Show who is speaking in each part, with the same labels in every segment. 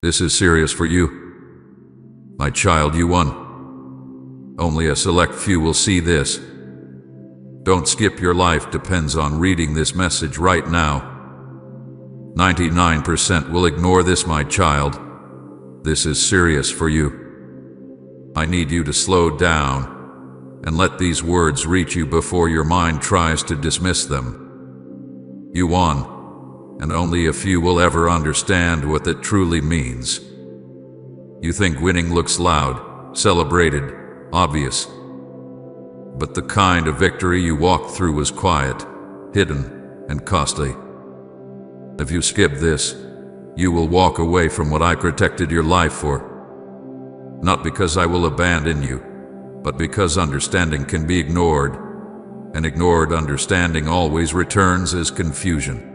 Speaker 1: This is serious for you. My child, you won. Only a select few will see this. Don't skip. Your life depends on reading this message right now. 99% will ignore this, my child. This is serious for you. I need you to slow down and let these words reach you before your mind tries to dismiss them. You won, and only a few will ever understand what that truly means. You think winning looks loud, celebrated, obvious. But the kind of victory you walked through was quiet, hidden, and costly. If you skip this, you will walk away from what I protected your life for. Not because I will abandon you, but because understanding can be ignored, and ignored understanding always returns as confusion.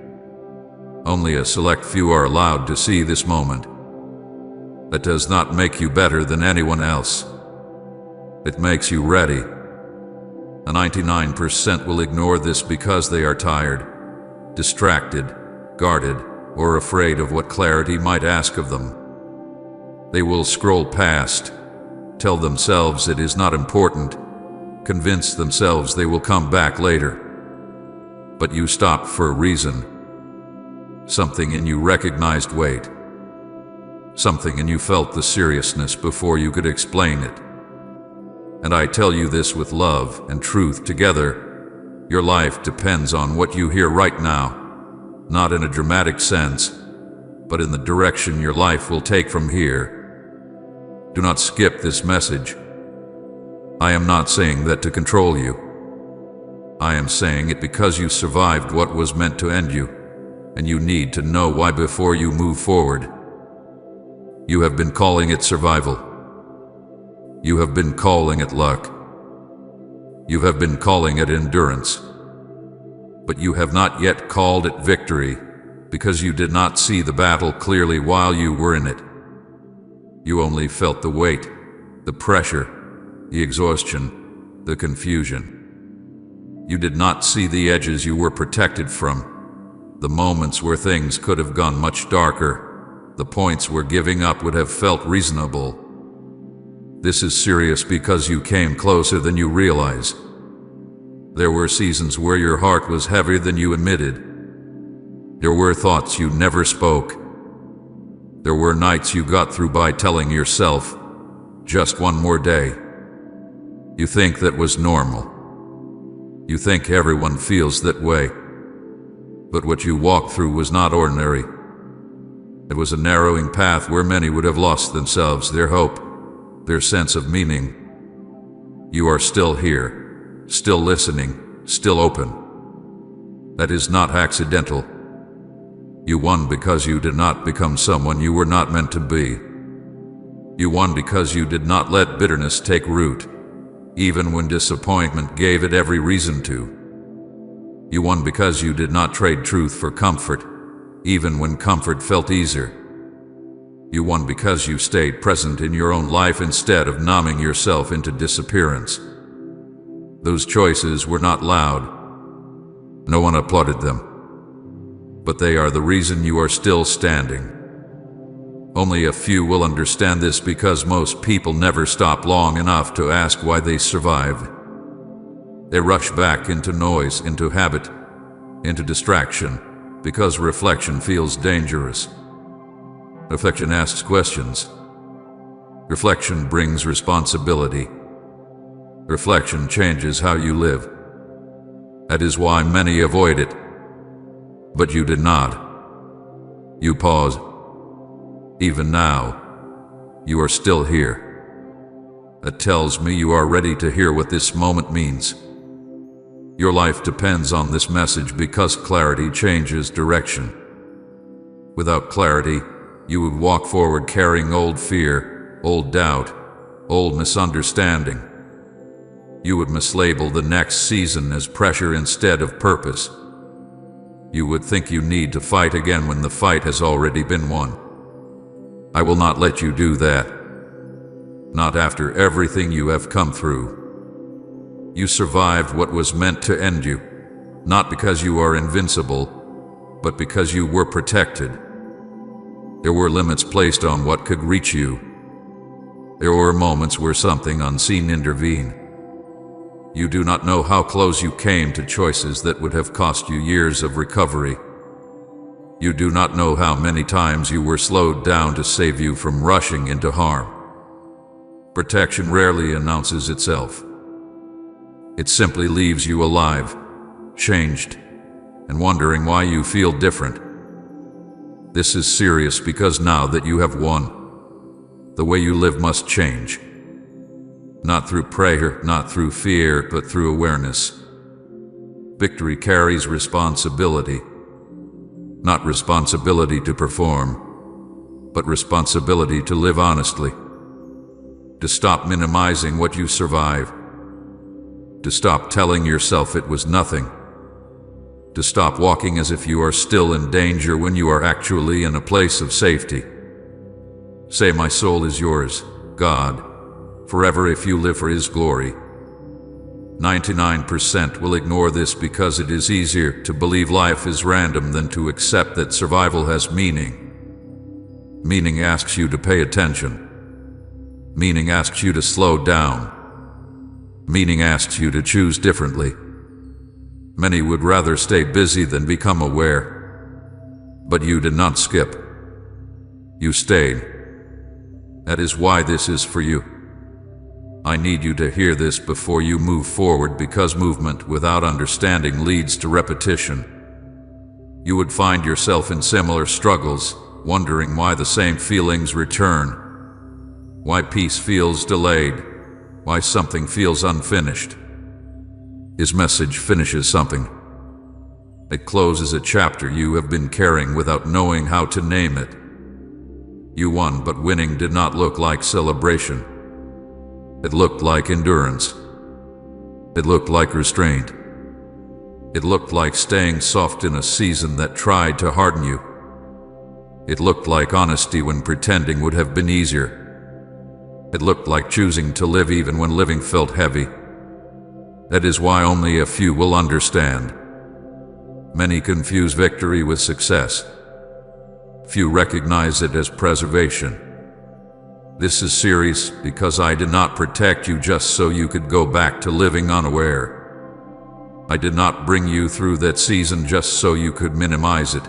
Speaker 1: Only a select few are allowed to see this moment. That does not make you better than anyone else. It makes you ready. 99% will ignore this because they are tired, distracted, guarded, or afraid of what clarity might ask of them. They will scroll past, tell themselves it is not important, convince themselves they will come back later. But you stopped for a reason. Something in you recognized weight. Something in you felt the seriousness before you could explain it. And I tell you this with love and truth together. Your life depends on what you hear right now. Not in a dramatic sense, but in the direction your life will take from here. Do not skip this message. I am not saying that to control you. I am saying it because you survived what was meant to end you, and you need to know why before you move forward. You have been calling it survival. You have been calling it luck. You have been calling it endurance. But you have not yet called it victory because you did not see the battle clearly while you were in it. You only felt the weight, the pressure, the exhaustion, the confusion. You did not see the edges you were protected from, the moments where things could have gone much darker, the points where giving up would have felt reasonable. This is serious because you came closer than you realize. There were seasons where your heart was heavier than you admitted. There were thoughts you never spoke. There were nights you got through by telling yourself, just one more day. You think that was normal. You think everyone feels that way. But what you walked through was not ordinary. It was a narrowing path where many would have lost themselves, their hope, their sense of meaning. You are still here. Still listening, still open. That is not accidental. You won because you did not become someone you were not meant to be. You won because you did not let bitterness take root, even when disappointment gave it every reason to. You won because you did not trade truth for comfort, even when comfort felt easier. You won because you stayed present in your own life instead of numbing yourself into disappearance. Those choices were not loud. No one applauded them. But they are the reason you are still standing. Only a few will understand this because most people never stop long enough to ask why they survived. They rush back into noise, into habit, into distraction, because reflection feels dangerous. Reflection asks questions. Reflection brings responsibility. Reflection changes how you live. That is why many avoid it. But you did not. You paused. Even now, you are still here. That tells me you are ready to hear what this moment means. Your life depends on this message because clarity changes direction. Without clarity, you would walk forward carrying old fear, old doubt, old misunderstanding. You would mislabel the next season as pressure instead of purpose. You would think you need to fight again when the fight has already been won. I will not let you do that. Not after everything you have come through. You survived what was meant to end you, not because you are invincible, but because you were protected. There were limits placed on what could reach you. There were moments where something unseen intervened. You do not know how close you came to choices that would have cost you years of recovery. You do not know how many times you were slowed down to save you from rushing into harm. Protection rarely announces itself. It simply leaves you alive, changed, and wondering why you feel different. This is serious because now that you have won, the way you live must change. Not through prayer, not through fear, but through awareness. Victory carries responsibility. Not responsibility to perform, but responsibility to live honestly. To stop minimizing what you survive. To stop telling yourself it was nothing. To stop walking as if you are still in danger when you are actually in a place of safety. Say, my soul is yours, God, forever if you live for His glory. 99% will ignore this because it is easier to believe life is random than to accept that survival has meaning. Meaning asks you to pay attention. Meaning asks you to slow down. Meaning asks you to choose differently. Many would rather stay busy than become aware. But you did not skip. You stayed. That is why this is for you. I need you to hear this before you move forward, because movement without understanding leads to repetition. You would find yourself in similar struggles, wondering why the same feelings return, why peace feels delayed, why something feels unfinished. His message finishes something. It closes a chapter you have been carrying without knowing how to name it. You won, but winning did not look like celebration. It looked like endurance. It looked like restraint. It looked like staying soft in a season that tried to harden you. It looked like honesty when pretending would have been easier. It looked like choosing to live even when living felt heavy. That is why only a few will understand. Many confuse victory with success. Few recognize it as preservation. This is serious because I did not protect you just so you could go back to living unaware. I did not bring you through that season just so you could minimize it.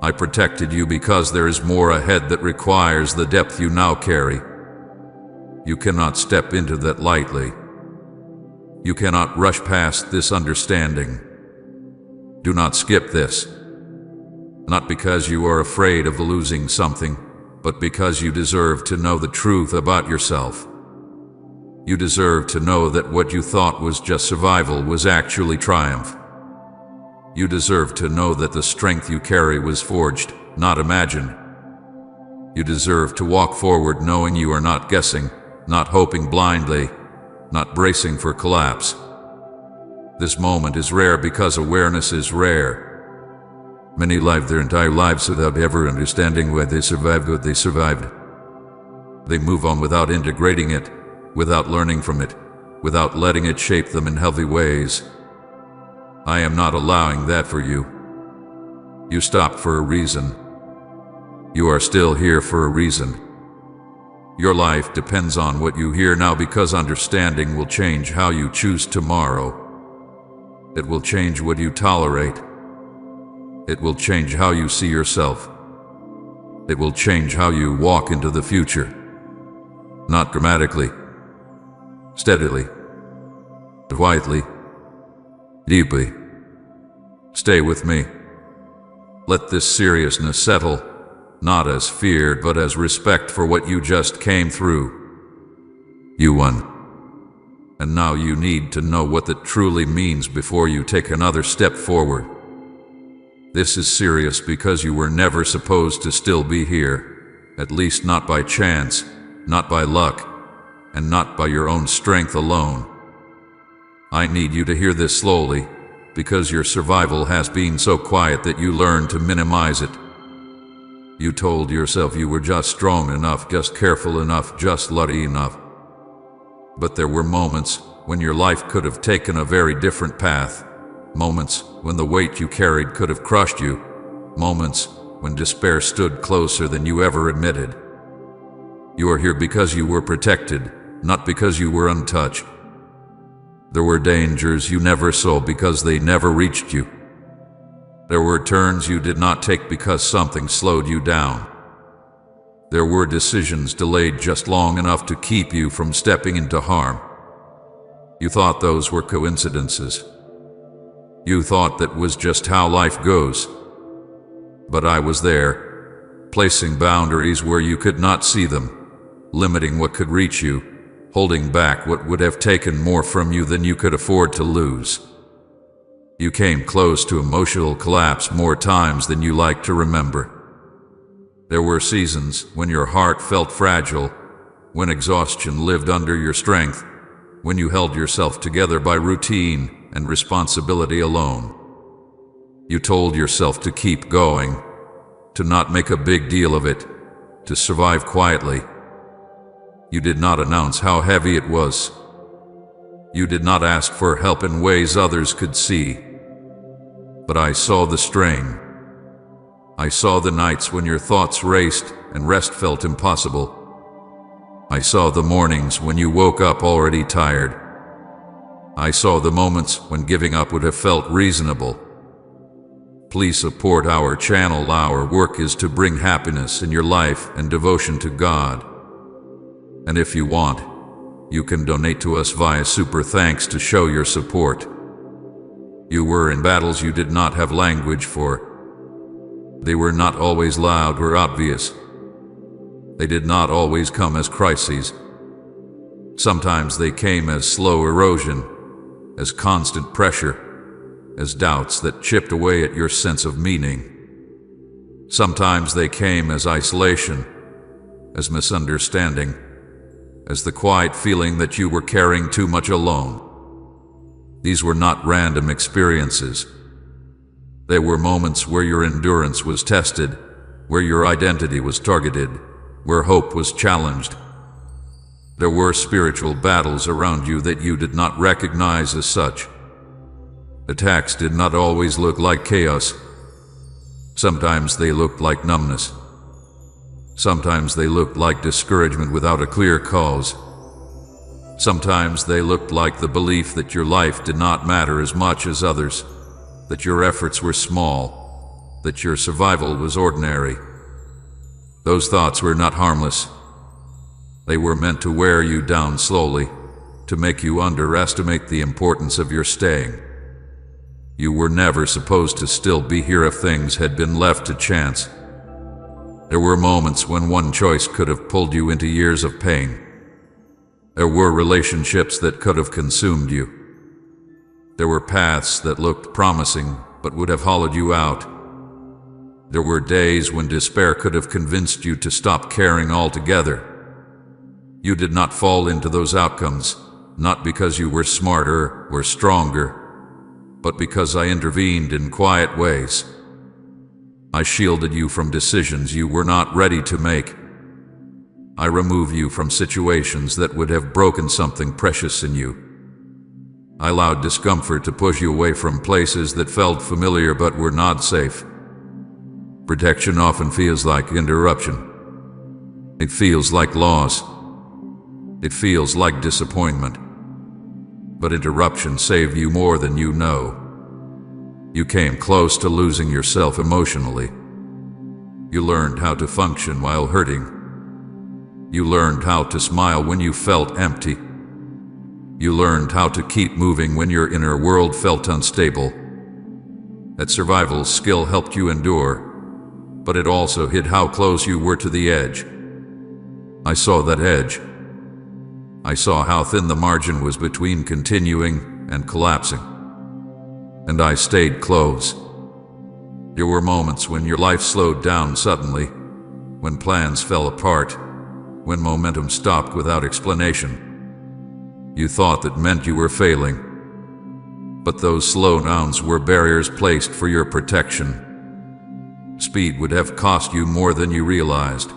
Speaker 1: I protected you because there is more ahead that requires the depth you now carry. You cannot step into that lightly. You cannot rush past this understanding. Do not skip this. Not because you are afraid of losing something, but because you deserve to know the truth about yourself. You deserve to know that what you thought was just survival was actually triumph. You deserve to know that the strength you carry was forged, not imagined. You deserve to walk forward knowing you are not guessing, not hoping blindly, not bracing for collapse. This moment is rare because awareness is rare. Many live their entire lives without ever understanding why they survived what they survived. They move on without integrating it, without learning from it, without letting it shape them in healthy ways. I am not allowing that for you. You stopped for a reason. You are still here for a reason. Your life depends on what you hear now, because understanding will change how you choose tomorrow. It will change what you tolerate. It will change how you see yourself. It will change how you walk into the future. Not dramatically, steadily, quietly, deeply. Stay with me. Let this seriousness settle, not as fear, but as respect for what you just came through. You won. And now you need to know what that truly means before you take another step forward. This is serious because you were never supposed to still be here, at least not by chance, not by luck, and not by your own strength alone. I need you to hear this slowly, because your survival has been so quiet that you learned to minimize it. You told yourself you were just strong enough, just careful enough, just lucky enough. But there were moments when your life could have taken a very different path. Moments when the weight you carried could have crushed you. Moments when despair stood closer than you ever admitted. You are here because you were protected, not because you were untouched. There were dangers you never saw because they never reached you. There were turns you did not take because something slowed you down. There were decisions delayed just long enough to keep you from stepping into harm. You thought those were coincidences. You thought that was just how life goes. But I was there, placing boundaries where you could not see them, limiting what could reach you, holding back what would have taken more from you than you could afford to lose. You came close to emotional collapse more times than you like to remember. There were seasons when your heart felt fragile, when exhaustion lived under your strength, when you held yourself together by routine and responsibility alone. You told yourself to keep going, to not make a big deal of it, to survive quietly. You did not announce how heavy it was. You did not ask for help in ways others could see. But I saw the strain. I saw the nights when your thoughts raced and rest felt impossible. I saw the mornings when you woke up already tired. I saw the moments when giving up would have felt reasonable. Please support our channel. Our work is to bring happiness in your life and devotion to God. And if you want, you can donate to us via Super Thanks to show your support. You were in battles you did not have language for. They were not always loud or obvious. They did not always come as crises. Sometimes they came as slow erosion, as constant pressure, as doubts that chipped away at your sense of meaning. Sometimes they came as isolation, as misunderstanding, as the quiet feeling that you were carrying too much alone. These were not random experiences. They were moments where your endurance was tested, where your identity was targeted, where hope was challenged. There were spiritual battles around you that you did not recognize as such. Attacks did not always look like chaos. Sometimes they looked like numbness. Sometimes they looked like discouragement without a clear cause. Sometimes they looked like the belief that your life did not matter as much as others, that your efforts were small, that your survival was ordinary. Those thoughts were not harmless. They were meant to wear you down slowly, to make you underestimate the importance of your staying. You were never supposed to still be here if things had been left to chance. There were moments when one choice could have pulled you into years of pain. There were relationships that could have consumed you. There were paths that looked promising but would have hollowed you out. There were days when despair could have convinced you to stop caring altogether. You did not fall into those outcomes, not because you were smarter or stronger, but because I intervened in quiet ways. I shielded you from decisions you were not ready to make. I removed you from situations that would have broken something precious in you. I allowed discomfort to push you away from places that felt familiar but were not safe. Protection often feels like interruption. It feels like loss. It feels like disappointment. But interruption saved you more than you know. You came close to losing yourself emotionally. You learned how to function while hurting. You learned how to smile when you felt empty. You learned how to keep moving when your inner world felt unstable. That survival skill helped you endure, but it also hid how close you were to the edge. I saw that edge. I saw how thin the margin was between continuing and collapsing. And I stayed close. There were moments when your life slowed down suddenly, when plans fell apart, when momentum stopped without explanation. You thought that meant you were failing. But those slowdowns were barriers placed for your protection. Speed would have cost you more than you realized.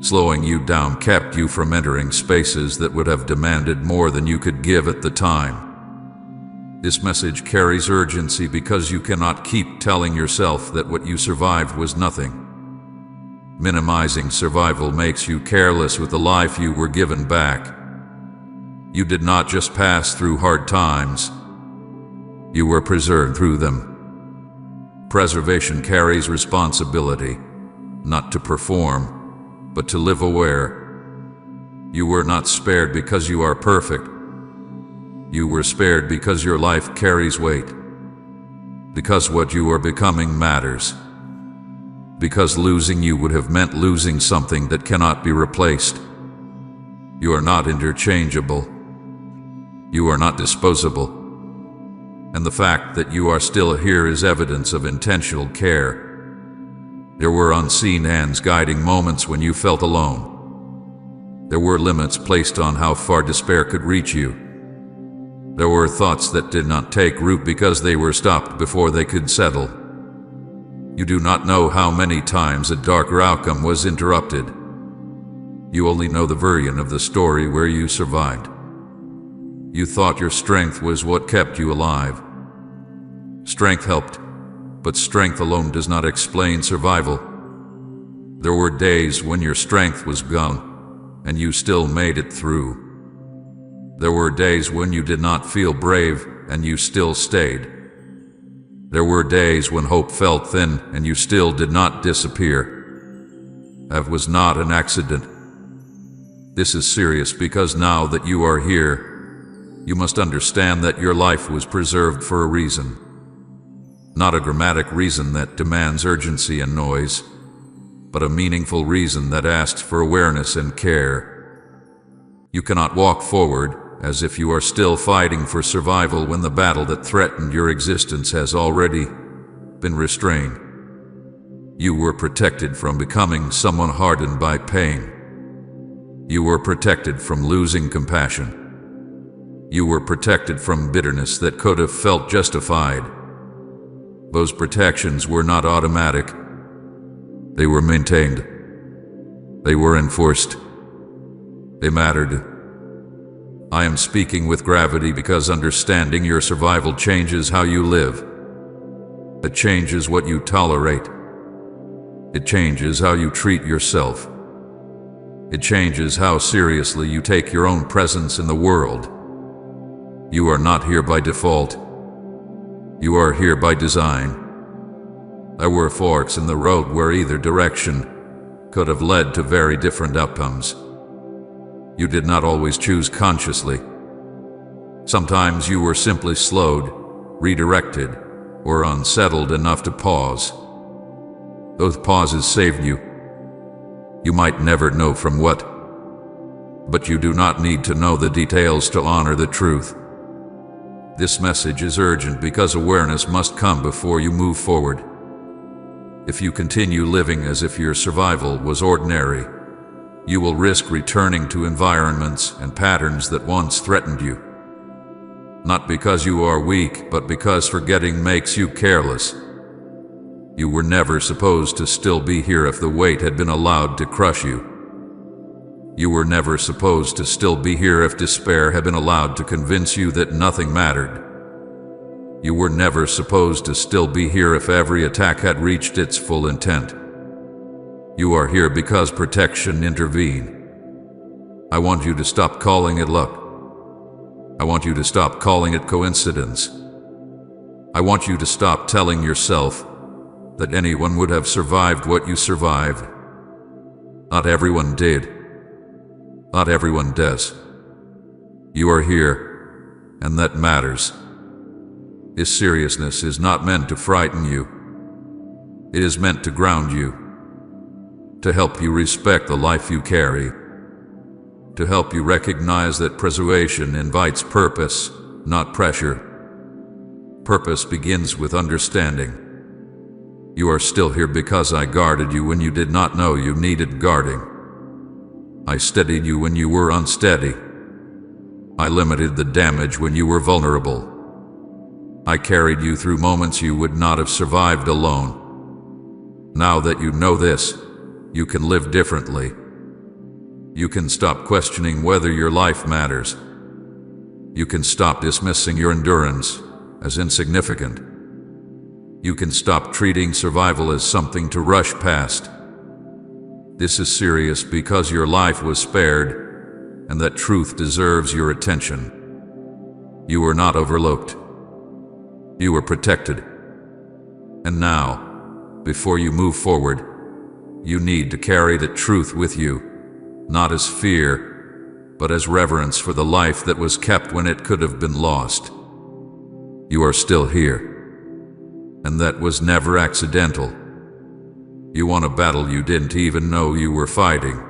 Speaker 1: Slowing you down kept you from entering spaces that would have demanded more than you could give at the time. This message carries urgency because you cannot keep telling yourself that what you survived was nothing. Minimizing survival makes you careless with the life you were given back. You did not just pass through hard times, you were preserved through them. Preservation carries responsibility, not to perform, but to live aware. You were not spared because you are perfect. You were spared because your life carries weight. Because what you are becoming matters. Because losing you would have meant losing something that cannot be replaced. You are not interchangeable. You are not disposable. And the fact that you are still here is evidence of intentional care. There were unseen hands guiding moments when you felt alone. There were limits placed on how far despair could reach you. There were thoughts that did not take root because they were stopped before they could settle. You do not know how many times a darker outcome was interrupted. You only know the version of the story where you survived. You thought your strength was what kept you alive. Strength helped, but strength alone does not explain survival. There were days when your strength was gone, and you still made it through. There were days when you did not feel brave, and you still stayed. There were days when hope felt thin, and you still did not disappear. That was not an accident. This is serious because now that you are here, you must understand that your life was preserved for a reason. Not a dramatic reason that demands urgency and noise, but a meaningful reason that asks for awareness and care. You cannot walk forward as if you are still fighting for survival when the battle that threatened your existence has already been restrained. You were protected from becoming someone hardened by pain. You were protected from losing compassion. You were protected from bitterness that could have felt justified. Those protections were not automatic. They were maintained. They were enforced. They mattered. I am speaking with gravity because understanding your survival changes how you live. It changes what you tolerate. It changes how you treat yourself. It changes how seriously you take your own presence in the world. You are not here by default. You are here by design. There were forks in the road where either direction could have led to very different outcomes. You did not always choose consciously. Sometimes you were simply slowed, redirected, or unsettled enough to pause. Those pauses saved you. You might never know from what, but you do not need to know the details to honor the truth. This message is urgent because awareness must come before you move forward. If you continue living as if your survival was ordinary, you will risk returning to environments and patterns that once threatened you. Not because you are weak, but because forgetting makes you careless. You were never supposed to still be here if the weight had been allowed to crush you. You were never supposed to still be here if despair had been allowed to convince you that nothing mattered. You were never supposed to still be here if every attack had reached its full intent. You are here because protection intervened. I want you to stop calling it luck. I want you to stop calling it coincidence. I want you to stop telling yourself that anyone would have survived what you survived. Not everyone did. Not everyone does. You are here, and that matters. This seriousness is not meant to frighten you. It is meant to ground you, to help you respect the life you carry, to help you recognize that preservation invites purpose, not pressure. Purpose begins with understanding. You are still here because I guarded you when you did not know you needed guarding. I steadied you when you were unsteady. I limited the damage when you were vulnerable. I carried you through moments you would not have survived alone. Now that you know this, you can live differently. You can stop questioning whether your life matters. You can stop dismissing your endurance as insignificant. You can stop treating survival as something to rush past. This is serious because your life was spared, and that truth deserves your attention. You were not overlooked. You were protected. And now, before you move forward, you need to carry the truth with you, not as fear, but as reverence for the life that was kept when it could have been lost. You are still here, and that was never accidental. You won a battle you didn't even know you were fighting.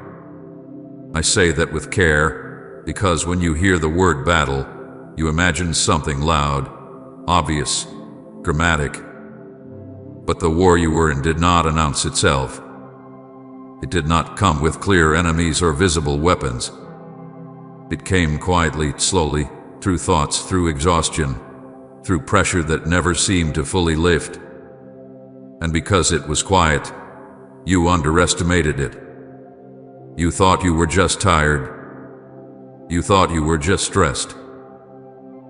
Speaker 1: I say that with care, because when you hear the word battle, you imagine something loud, obvious, dramatic. But the war you were in did not announce itself. It did not come with clear enemies or visible weapons. It came quietly, slowly, through thoughts, through exhaustion, through pressure that never seemed to fully lift. And because it was quiet, you underestimated it. You thought you were just tired. You thought you were just stressed.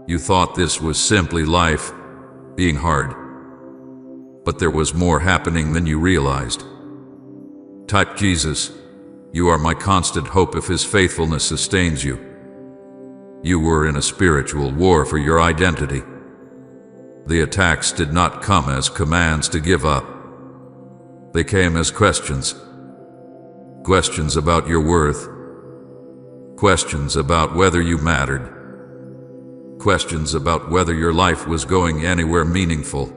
Speaker 1: You thought this was simply life, being hard. But there was more happening than you realized. Type Jesus, you are my constant hope if his faithfulness sustains you. You were in a spiritual war for your identity. The attacks did not come as commands to give up. They came as questions. Questions about your worth. Questions about whether you mattered. Questions about whether your life was going anywhere meaningful.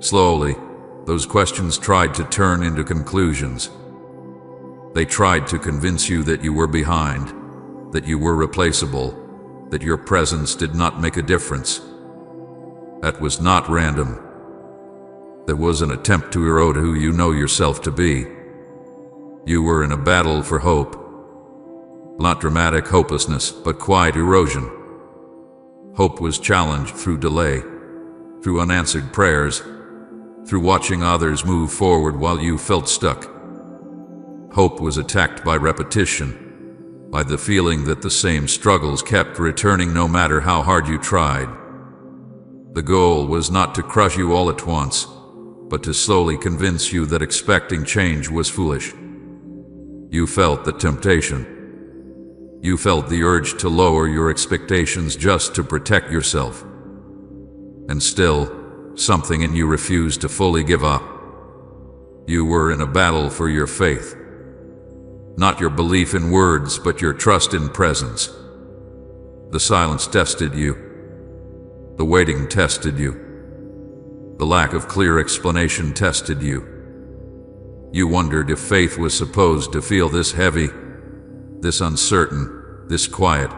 Speaker 1: Slowly, those questions tried to turn into conclusions. They tried to convince you that you were behind, that you were replaceable, that your presence did not make a difference. That was not random. That was an attempt to erode who you know yourself to be. You were in a battle for hope. Not dramatic hopelessness, but quiet erosion. Hope was challenged through delay, through unanswered prayers, through watching others move forward while you felt stuck. Hope was attacked by repetition, by the feeling that the same struggles kept returning no matter how hard you tried. The goal was not to crush you all at once, but to slowly convince you that expecting change was foolish. You felt the temptation. You felt the urge to lower your expectations just to protect yourself. And still, something in you refused to fully give up. You were in a battle for your faith. Not your belief in words, but your trust in presence. The silence tested you. The waiting tested you. The lack of clear explanation tested you. You wondered if faith was supposed to feel this heavy, this uncertain, this quiet.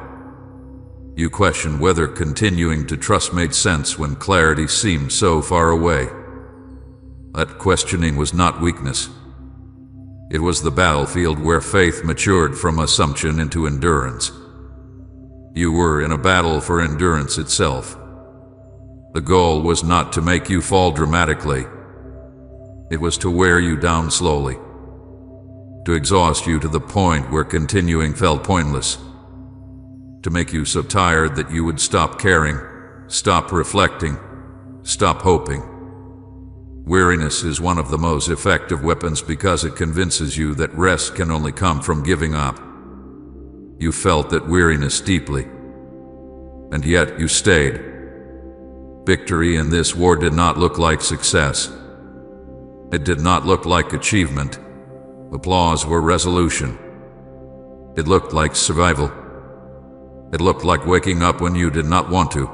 Speaker 1: You questioned whether continuing to trust made sense when clarity seemed so far away. That questioning was not weakness. It was the battlefield where faith matured from assumption into endurance. You were in a battle for endurance itself. The goal was not to make you fall dramatically. It was to wear you down slowly, to exhaust you to the point where continuing felt pointless, to make you so tired that you would stop caring, stop reflecting, stop hoping. Weariness is one of the most effective weapons because it convinces you that rest can only come from giving up. You felt that weariness deeply, and yet you stayed. Victory in this war did not look like success. It did not look like achievement, applause, or resolution. It looked like survival. It looked like waking up when you did not want to.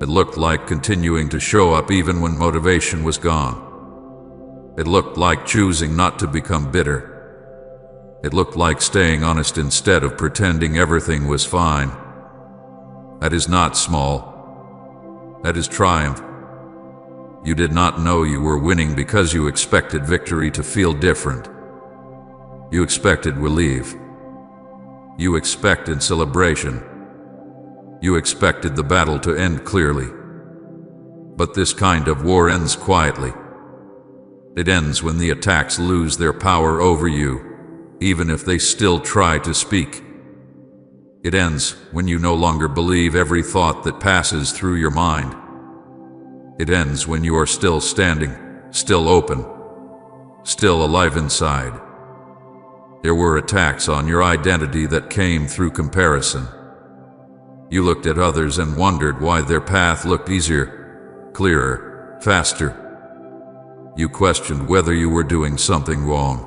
Speaker 1: It looked like continuing to show up even when motivation was gone. It looked like choosing not to become bitter. It looked like staying honest instead of pretending everything was fine. That is not small. That is triumph. You did not know you were winning because you expected victory to feel different. You expected relief. You expected celebration. You expected the battle to end clearly. But this kind of war ends quietly. It ends when the attacks lose their power over you, even if they still try to speak. It ends when you no longer believe every thought that passes through your mind. It ends when you are still standing, still open, still alive inside. There were attacks on your identity that came through comparison. You looked at others and wondered why their path looked easier, clearer, faster. You questioned whether you were doing something wrong.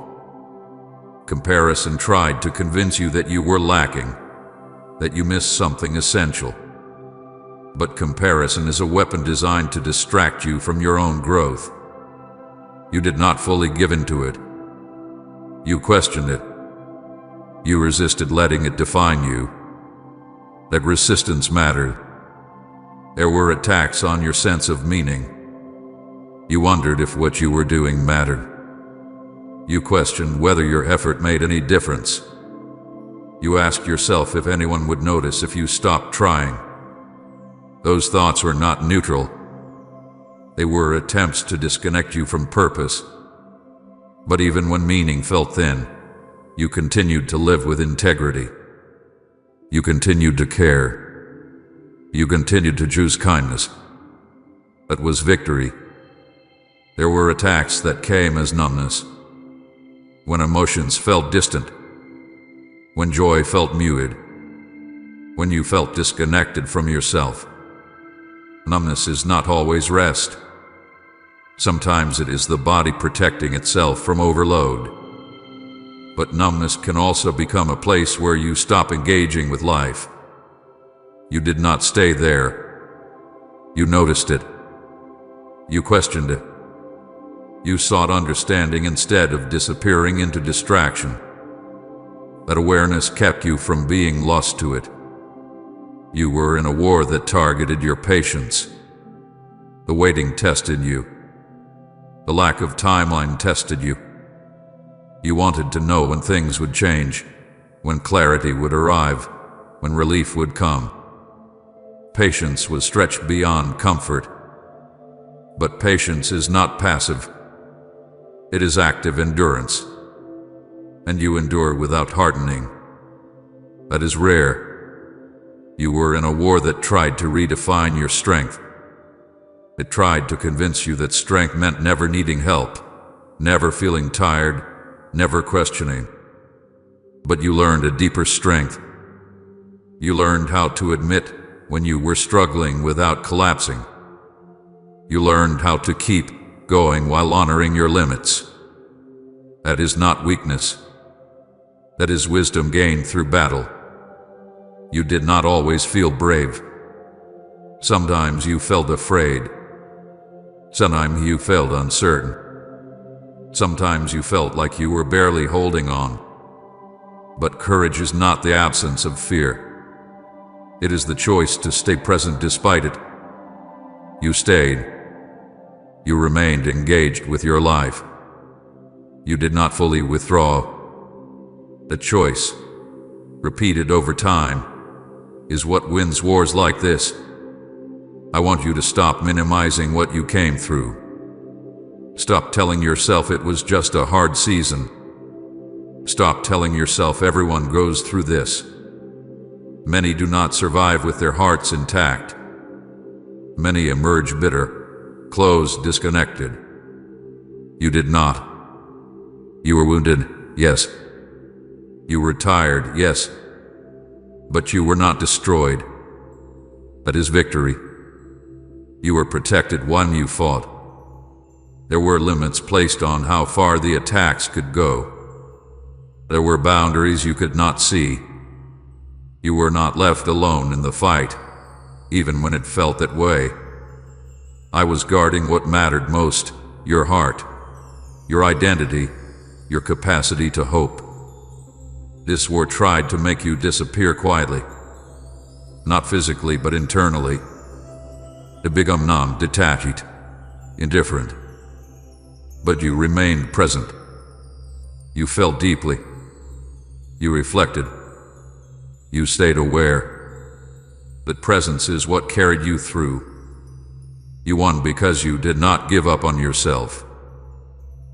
Speaker 1: Comparison tried to convince you that you were lacking, that you missed something essential. But comparison is a weapon designed to distract you from your own growth. You did not fully give in to it. You questioned it. You resisted letting it define you. That resistance mattered. There were attacks on your sense of meaning. You wondered if what you were doing mattered. You questioned whether your effort made any difference. You asked yourself if anyone would notice if you stopped trying. Those thoughts were not neutral. They were attempts to disconnect you from purpose. But even when meaning felt thin, you continued to live with integrity. You continued to care. You continued to choose kindness. That was victory. There were attacks that came as numbness. When emotions felt distant. When joy felt muted. When you felt disconnected from yourself. Numbness is not always rest. Sometimes it is the body protecting itself from overload. But numbness can also become a place where you stop engaging with life. You did not stay there. You noticed it. You questioned it. You sought understanding instead of disappearing into distraction. That awareness kept you from being lost to it. You were in a war that targeted your patience. The waiting tested you. The lack of timeline tested you. You wanted to know when things would change, when clarity would arrive, when relief would come. Patience was stretched beyond comfort. But patience is not passive. It is active endurance. And you endure without hardening. That is rare. You were in a war that tried to redefine your strength. It tried to convince you that strength meant never needing help, never feeling tired, never questioning. But you learned a deeper strength. You learned how to admit when you were struggling without collapsing. You learned how to keep going while honoring your limits. That is not weakness. That is wisdom gained through battle. You did not always feel brave. Sometimes you felt afraid. Sometimes you felt uncertain. Sometimes you felt like you were barely holding on. But courage is not the absence of fear. It is the choice to stay present despite it. You stayed. You remained engaged with your life. You did not fully withdraw. The choice, repeated over time, is what wins wars like this. I want you to stop minimizing what you came through. Stop telling yourself it was just a hard season. Stop telling yourself everyone goes through this. Many do not survive with their hearts intact. Many emerge bitter, closed, disconnected. You did not. You were wounded, yes. You were tired, yes. But you were not destroyed. That is victory. You were protected when you fought. There were limits placed on how far the attacks could go. There were boundaries you could not see. You were not left alone in the fight, even when it felt that way. I was guarding what mattered most, your heart, your identity, your capacity to hope. This war tried to make you disappear quietly. Not physically, but internally. To become numb, detached, indifferent. But you remained present. You felt deeply. You reflected. You stayed aware. That presence is what carried you through. You won because you did not give up on yourself.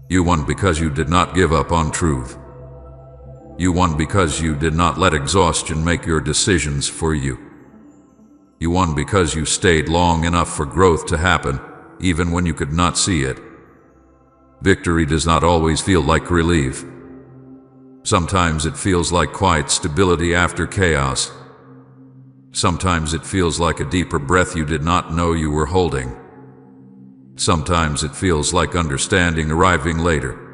Speaker 1: You won because you did not give up on truth. You won because you did not let exhaustion make your decisions for you. You won because you stayed long enough for growth to happen, even when you could not see it. Victory does not always feel like relief. Sometimes it feels like quiet stability after chaos. Sometimes it feels like a deeper breath you did not know you were holding. Sometimes it feels like understanding arriving later.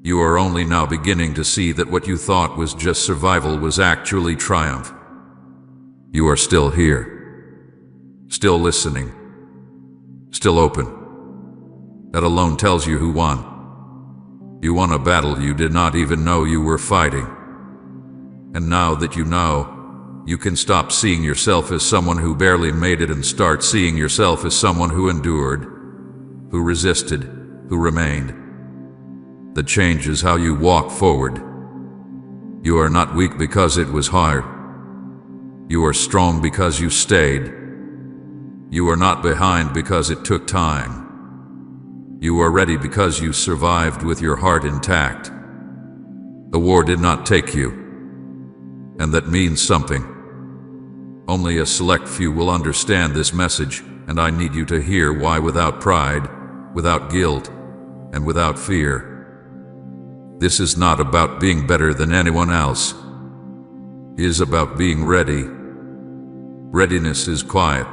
Speaker 1: You are only now beginning to see that what you thought was just survival was actually triumph. You are still here, still listening, still open. That alone tells you who won. You won a battle you did not even know you were fighting. And now that you know, you can stop seeing yourself as someone who barely made it and start seeing yourself as someone who endured, who resisted, who remained. That changes how you walk forward. You are not weak because it was hard. You are strong because you stayed. You are not behind because it took time. You are ready because you survived with your heart intact. The war did not take you, and that means something. Only a select few will understand this message, and I need you to hear why without pride, without guilt, and without fear. This is not about being better than anyone else. It is about being ready. Readiness is quiet.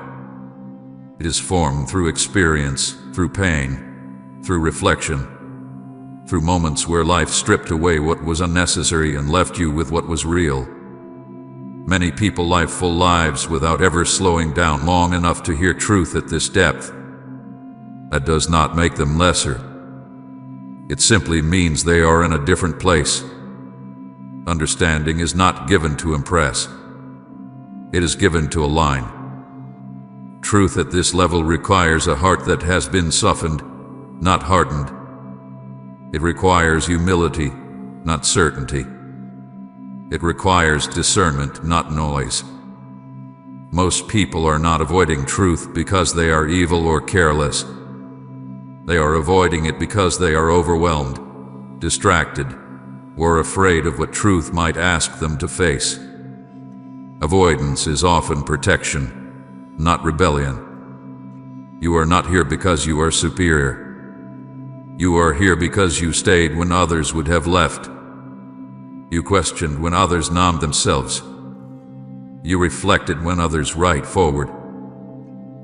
Speaker 1: It is formed through experience, through pain, through reflection, through moments where life stripped away what was unnecessary and left you with what was real. Many people live full lives without ever slowing down long enough to hear truth at this depth. That does not make them lesser. It simply means they are in a different place. Understanding is not given to impress. It is given to align. Truth at this level requires a heart that has been softened, not hardened. It requires humility, not certainty. It requires discernment, not noise. Most people are not avoiding truth because they are evil or careless. They are avoiding it because they are overwhelmed, distracted, or afraid of what truth might ask them to face. Avoidance is often protection, not rebellion. You are not here because you are superior. You are here because you stayed when others would have left. You questioned when others numbed themselves. You reflected when others right forward.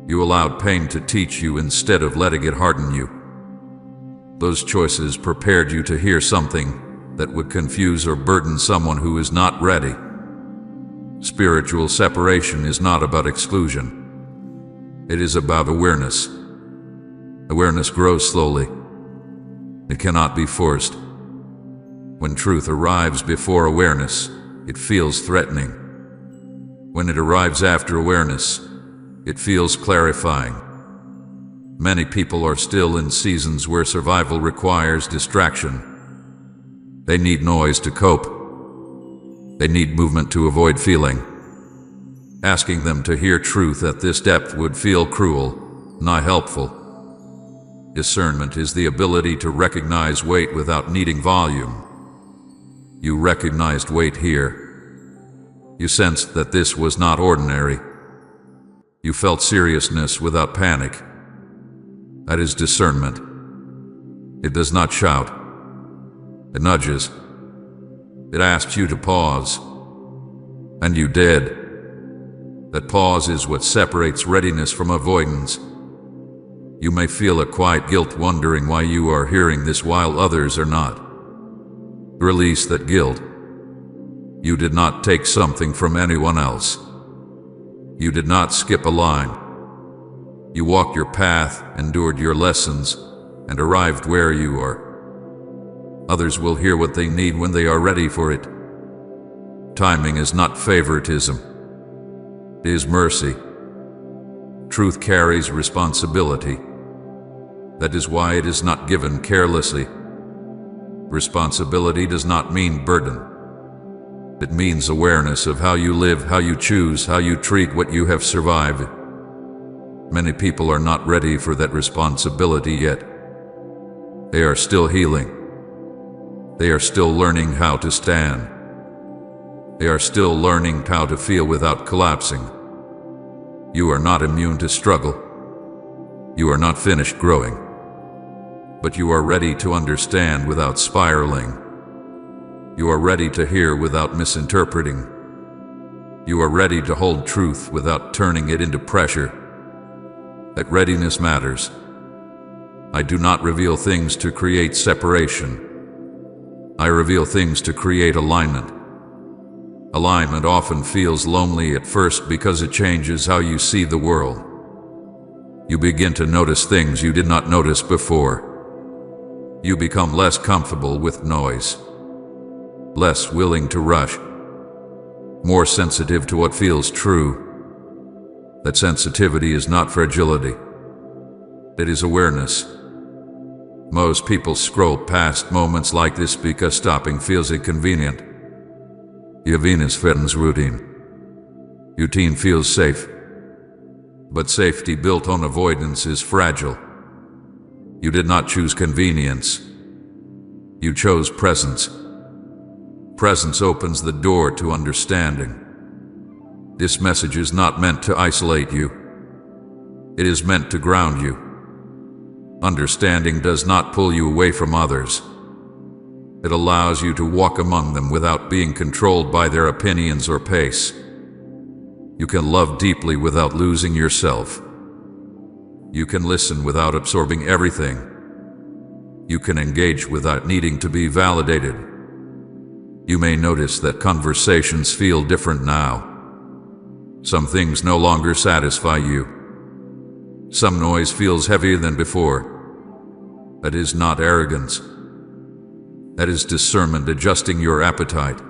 Speaker 1: You allowed pain to teach you instead of letting it harden you. Those choices prepared you to hear something that would confuse or burden someone who is not ready. Spiritual separation is not about exclusion. It is about awareness. Awareness grows slowly. It cannot be forced. When truth arrives before awareness, it feels threatening. When it arrives after awareness, it feels clarifying. Many people are still in seasons where survival requires distraction. They need noise to cope. They need movement to avoid feeling. Asking them to hear truth at this depth would feel cruel, not helpful. Discernment is the ability to recognize weight without needing volume. You recognized weight here. You sensed that this was not ordinary. You felt seriousness without panic. That is discernment. It does not shout. It nudges. It asks you to pause. And you did. That pause is what separates readiness from avoidance. You may feel a quiet guilt wondering why you are hearing this while others are not. Release that guilt. You did not take something from anyone else. You did not skip a line. You walked your path, endured your lessons, and arrived where you are. Others will hear what they need when they are ready for it. Timing is not favoritism. It is mercy. Truth carries responsibility. That is why it is not given carelessly. Responsibility does not mean burden. It means awareness of how you live, how you choose, how you treat what you have survived. Many people are not ready for that responsibility yet. They are still healing. They are still learning how to stand. They are still learning how to feel without collapsing. You are not immune to struggle. You are not finished growing. But you are ready to understand without spiraling. You are ready to hear without misinterpreting. You are ready to hold truth without turning it into pressure. That readiness matters. I do not reveal things to create separation. I reveal things to create alignment. Alignment often feels lonely at first because it changes how you see the world. You begin to notice things you did not notice before. You become less comfortable with noise, less willing to rush, more sensitive to what feels true. That sensitivity is not fragility. It is awareness. Most people scroll past moments like this because stopping feels inconvenient. Venus threatens routine. Routine feels safe. But safety built on avoidance is fragile. You did not choose convenience. You chose presence. Presence opens the door to understanding. This message is not meant to isolate you. It is meant to ground you. Understanding does not pull you away from others. It allows you to walk among them without being controlled by their opinions or pace. You can love deeply without losing yourself. You can listen without absorbing everything. You can engage without needing to be validated. You may notice that conversations feel different now. Some things no longer satisfy you. Some noise feels heavier than before. That is not arrogance. That is discernment adjusting your appetite.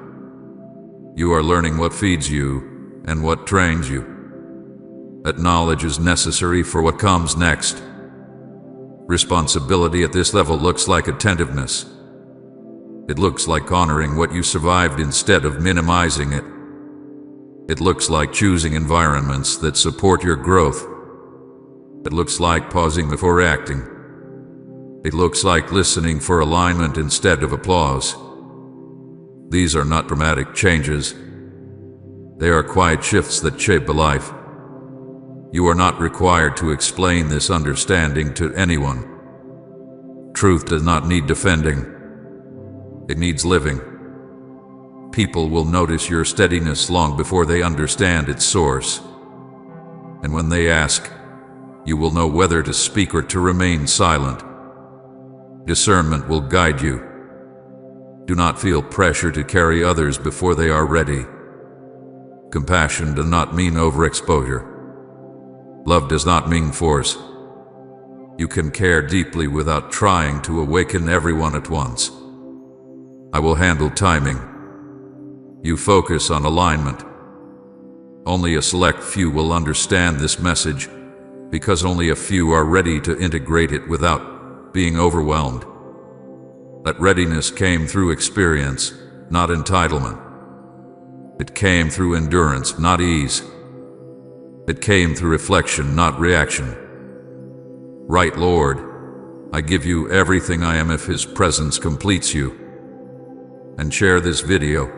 Speaker 1: You are learning what feeds you and what trains you. That knowledge is necessary for what comes next. Responsibility at this level looks like attentiveness. It looks like honoring what you survived instead of minimizing it. It looks like choosing environments that support your growth. It looks like pausing before acting. It looks like listening for alignment instead of applause. These are not dramatic changes. They are quiet shifts that shape a life. You are not required to explain this understanding to anyone. Truth does not need defending. It needs living. People will notice your steadiness long before they understand its source. And when they ask, you will know whether to speak or to remain silent. Discernment will guide you. Do not feel pressure to carry others before they are ready. Compassion does not mean overexposure. Love does not mean force. You can care deeply without trying to awaken everyone at once. I will handle timing. You focus on alignment. Only a select few will understand this message, because only a few are ready to integrate it without being overwhelmed. That readiness came through experience, not entitlement. It came through endurance, not ease. It came through reflection, not reaction. Right, Lord, I give you everything I am if His presence completes you. And share this video.